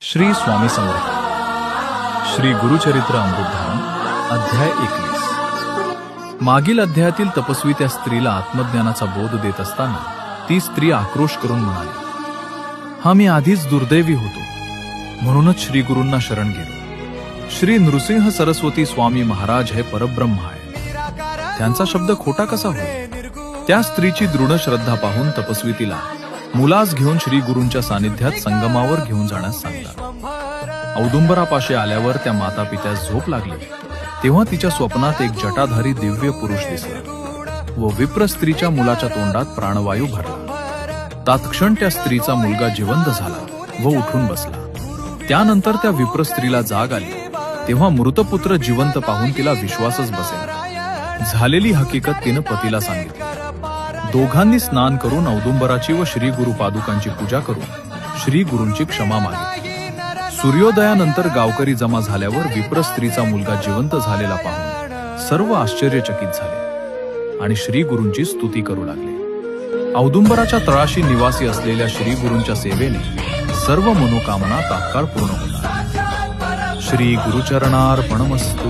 श्री स्वामी समर्थ. श्री गुरुचरित्र अमृतधाम अध्याय 21. मागील अध्यायातील तपस्वी त्या स्त्रीला आत्मज्ञानाचा बोध देत असताना ती स्त्री आक्रोश करून म्हणाली, हा मी आधीच दुर्दैवी होतो, म्हणूनच श्री गुरूंना शरण गेलो. श्री नृसिंह सरस्वती स्वामी महाराज हे परब्रह्म आहे, त्यांचा शब्द खोटा कसा होईल. त्या स्त्रीची दृढ श्रद्धा पाहून तपस्वी तिला मुलास घेऊन श्री गुरूंच्या सानिध्यात संगमावर घेऊन जाण्यास सांगतात. औदुंबरापाशी आल्यावर त्या माता पित्यास झोप लागली तेव्हा तिच्या स्वप्नात एक जटाधारी दिव्य पुरुष दिसला व विप्र स्त्रीच्या मुलाच्या तोंडात प्राणवायू भरला. तात्क्षण त्या स्त्रीचा मुलगा जिवंत झाला व उठून बसला. त्यानंतर त्या विप्र स्त्रीला जाग आली तेव्हा मृतपुत्र जिवंत पाहून तिला विश्वासच बसेना. झालेली हकीकत तिनं पतीला सांगितली. दोघांनी स्नान करून औदुंबराची व श्री गुरु पादुकांची पूजा करून श्री गुरूंची क्षमा मागितली. सूर्योदयानंतर गावकरी जमा झाल्यावर विप्र स्त्रीचा मुलगा जिवंत झालेला पाहून सर्व आश्चर्यचकित झाले आणि श्री गुरूंची स्तुती करू लागले. औदुंबराच्या तळाशी निवासी असलेल्या श्री गुरूंच्या सेवेने सर्व मनोकामना तात्काळ पूर्ण होतात. श्री गुरुचरणार्पणमस्तु.